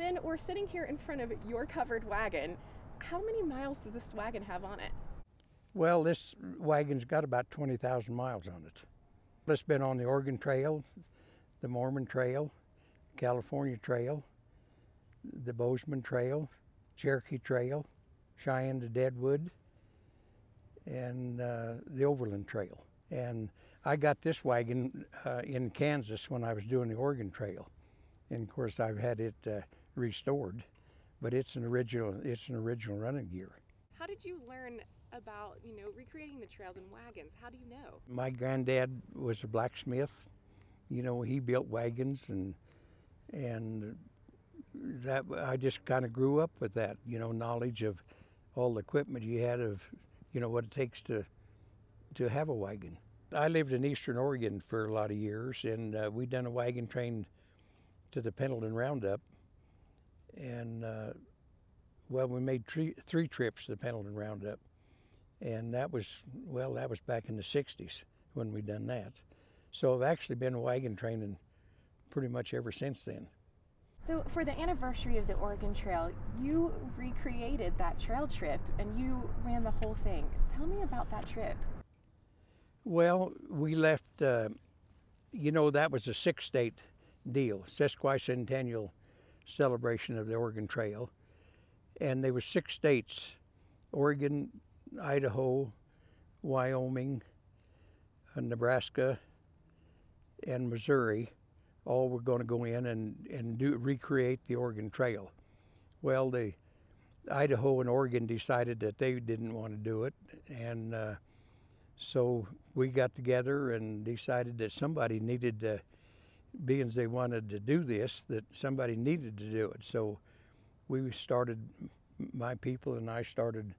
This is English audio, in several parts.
Ben, we're sitting here in front of your covered wagon. How many miles does this wagon have on it? Well, this wagon's got about 20,000 miles on it. It's been on the Oregon Trail, the Mormon Trail, California Trail, the Bozeman Trail, Cherokee Trail, Cheyenne to Deadwood, and the Overland Trail. And I got this wagon in Kansas when I was doing the Oregon Trail. And of course I've had it restored, but it's an original running gear. How did you learn about, recreating the trails and wagons? How do you know? My granddad was a blacksmith. He built wagons, and that I just kind of grew up with that, knowledge of all the equipment you had of, what it takes to have a wagon. I lived in Eastern Oregon for a lot of years, and we'd done a wagon train to the Pendleton Roundup, and we made three trips to the Pendleton Roundup, and that was back in the 60s when we done that. So I've actually been wagon training pretty much ever since then. So for the anniversary of the Oregon Trail, you recreated that trail trip and you ran the whole thing. Tell me about that trip. Well, we left, that was a 6-state deal, sesquicentennial celebration of the Oregon Trail. And there were 6 states, Oregon, Idaho, Wyoming, Nebraska, and Missouri, all were going to go in and recreate the Oregon Trail. Well, the Idaho and Oregon decided that they didn't want to do it, and so we got together and decided that somebody needed to, being as they wanted to do this, that somebody needed to do it. So we started, my people and I started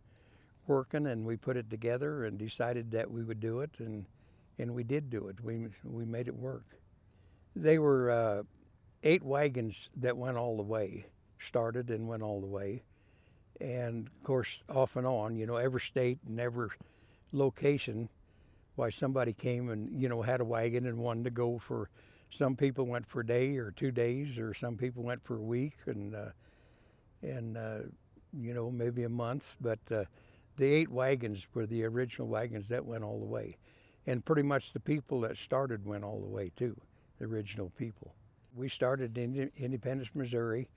working, and we put it together and decided that we would do it, and we did do it. We made it work. They were 8 wagons that went all the way, started and went all the way. And of course, off and on, every state and every location, why somebody came and, had a wagon and wanted to go for, some people went for a day or 2 days, or some people went for a week and maybe a month. But the 8 wagons were the original wagons that went all the way. And pretty much the people that started went all the way too, the original people. We started in Independence, Missouri,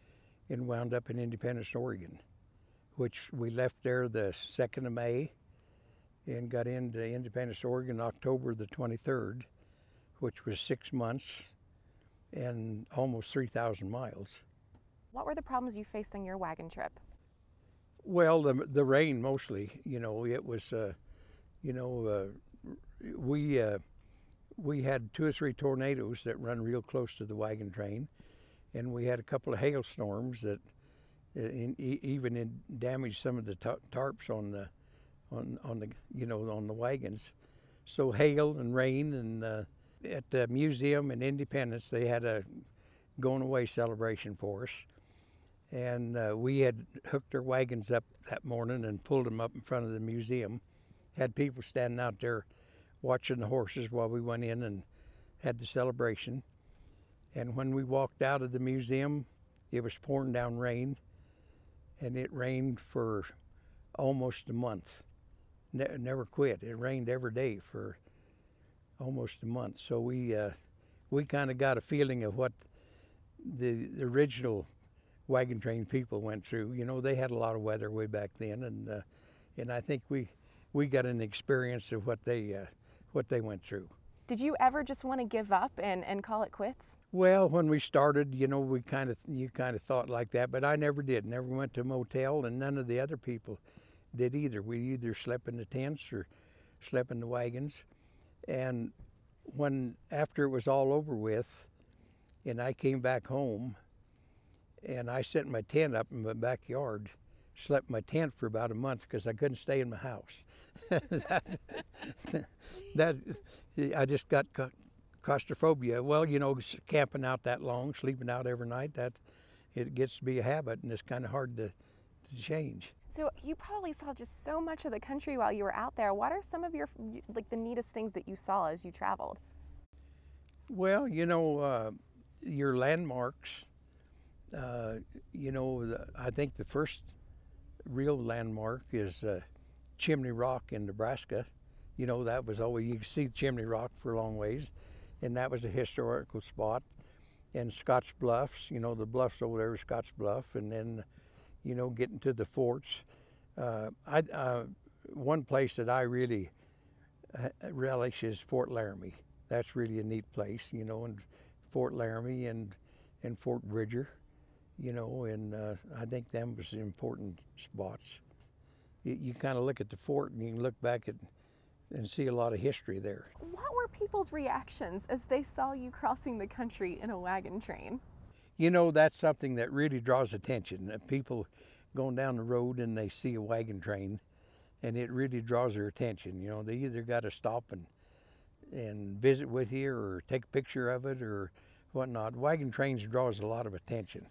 and wound up in Independence, Oregon, which we left there the 2nd of May and got into Independence, Oregon, October the 23rd, which was 6 months and almost 3,000 miles. What were the problems you faced on your wagon trip? Well, the rain mostly. It was, we had 2 or 3 tornadoes that run real close to the wagon train, and we had a couple of hailstorms that even damaged some of the tarps on the wagons. So hail and rain, and at the museum in Independence they had a going away celebration for us, and we had hooked our wagons up that morning and pulled them up in front of the museum. Had people standing out there watching the horses while we went in and had the celebration. And when we walked out of the museum, it was pouring down rain, and it rained for almost a month. Never quit. It rained every day for almost a month. So we kind of got a feeling of what the original wagon train people went through. They had a lot of weather way back then, and I think we got an experience of what they went through. Did you ever just want to give up and call it quits? Well, when we started, you kind of thought like that, but I never did. Never went to a motel, and none of the other people did either. We either slept in the tents or slept in the wagons. And after it was all over with, and I came back home, and I set my tent up in my backyard, slept in my tent for about a month because I couldn't stay in my house. I just got claustrophobia. Well, camping out that long, sleeping out every night, that it gets to be a habit, and it's kind of hard to change. So you probably saw just so much of the country while you were out there. What are some of the neatest things that you saw as you traveled? Well, your landmarks Uh, I think the first real landmark is Chimney Rock in Nebraska. That was always, you could see Chimney Rock for a long ways, and that was a historical spot. And Scotts Bluffs, the bluffs over there, Scotts Bluff, and then, getting to the forts. One place that I really relish is Fort Laramie. That's really a neat place, and Fort Laramie and Fort Bridger, and I think them was important spots. You kind of look at the fort and you can look back at and see a lot of history there. What were people's reactions as they saw you crossing the country in a wagon train? That's something that really draws attention. People going down the road and they see a wagon train, and it really draws their attention. They either got to stop and visit with you or take a picture of it or whatnot. Wagon trains draws a lot of attention.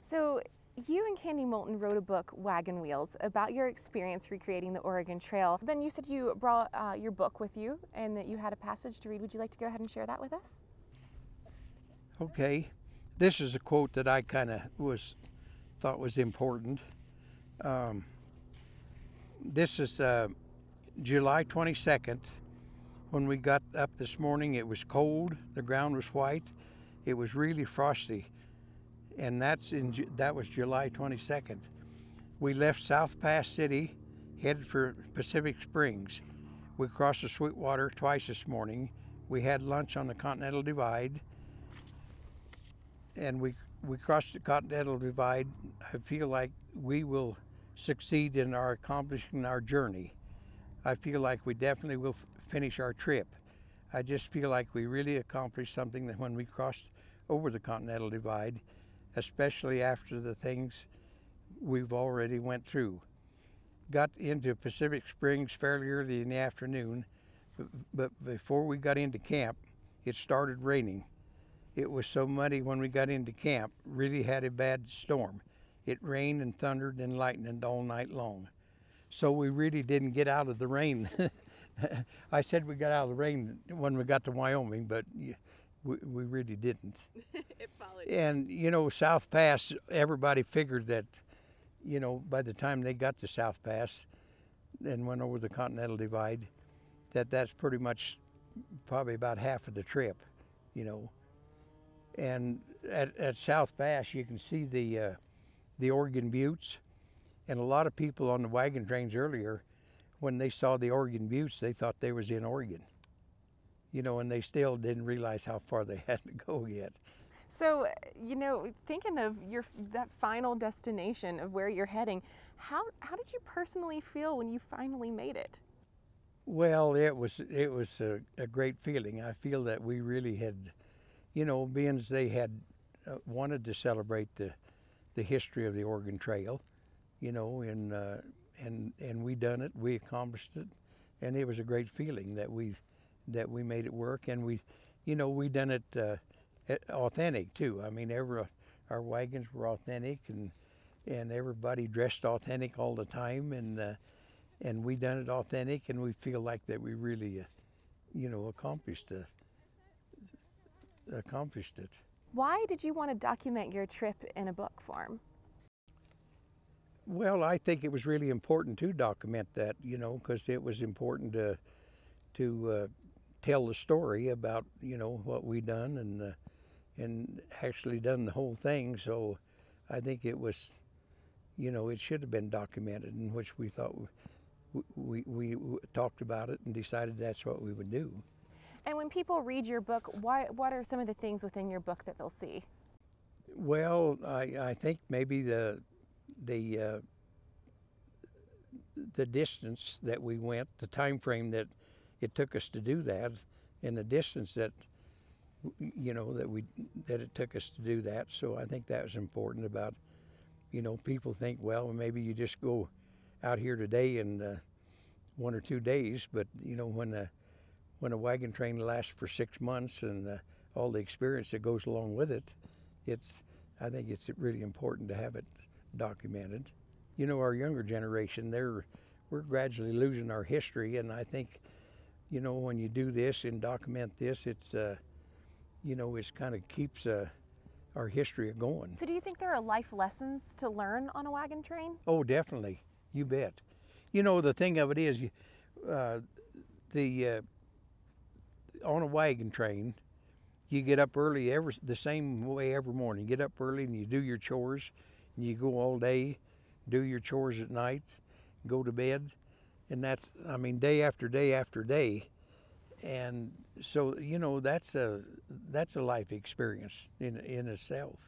So you and Candy Moulton wrote a book, Wagon Wheels, about your experience recreating the Oregon Trail. Ben, you said you brought your book with you and that you had a passage to read. Would you like to go ahead and share that with us? Okay. This is a quote that I kind of thought was important. This is July 22nd. When we got up this morning, it was cold, the ground was white, it was really frosty, and that was July 22nd. We left South Pass City, headed for Pacific Springs. We crossed the Sweetwater twice this morning. We had lunch on the Continental Divide, and we crossed the Continental Divide. I feel like we will succeed in accomplishing our journey. I feel like we definitely will finish our trip. I just feel like we really accomplished something that when we crossed over the Continental Divide, especially after the things we've already went through. Got into Pacific Springs fairly early in the afternoon, but before we got into camp, it started raining. It was so muddy when we got into camp, really had a bad storm. It rained and thundered and lightened all night long. So we really didn't get out of the rain. I said we got out of the rain when we got to Wyoming, but we really didn't. It followed. And, South Pass, everybody figured that, by the time they got to South Pass and went over the Continental Divide, that's pretty much probably about half of the trip, And at South Pass, you can see the Oregon Buttes. And a lot of people on the wagon trains earlier, when they saw the Oregon Buttes, they thought they was in Oregon, and they still didn't realize how far they had to go yet. So, thinking of that final destination of where you're heading, how did you personally feel when you finally made it? Well, it was a great feeling. I feel that we really had, being as they had wanted to celebrate the history of the Oregon Trail, and we done it, we accomplished it, and it was a great feeling that we made it work, and we done it authentic too. I mean, our wagons were authentic, and everybody dressed authentic all the time, and we done it authentic, and we feel like that we really, accomplished it. Why did you want to document your trip in a book form? Well, I think it was really important to document that, because it was important to tell the story about, what we done and actually done the whole thing. So I think it was, it should have been documented, in which we thought we talked about it and decided that's what we would do. And when people read your book, what are some of the things within your book that they'll see? Well, I think maybe the distance that we went, the time frame that it took us to do that, and the distance that that it took us to do that. So I think that was important. About people think, well, maybe you just go out here today in 1 or 2 days, but when a wagon train lasts for 6 months and all the experience that goes along with it, I think it's really important to have it documented. Our younger generation, we're gradually losing our history, and I think, when you do this and document this, it's, it's kind of keeps our history of going. So do you think there are life lessons to learn on a wagon train? Oh, definitely. You bet. You know, the thing of it is, the on a wagon train, you get up early the same way every morning. You get up early and you do your chores, and you go all day, do your chores at night, go to bed, and that's, I mean, day after day after day. And so, you know, that's a life experience in itself.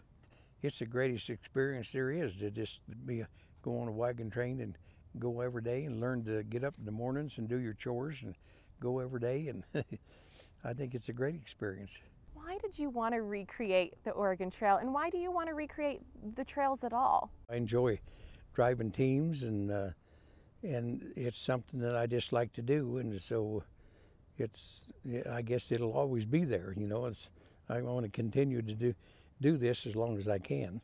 It's the greatest experience there is, to just go on a wagon train and go every day and learn to get up in the mornings and do your chores and go every day. And I think it's a great experience. Why did you want to recreate the Oregon Trail, and why do you want to recreate the trails at all? I enjoy driving teams, and it's something that I just like to do, and so I guess it'll always be there. You know, I want to continue to do this as long as I can.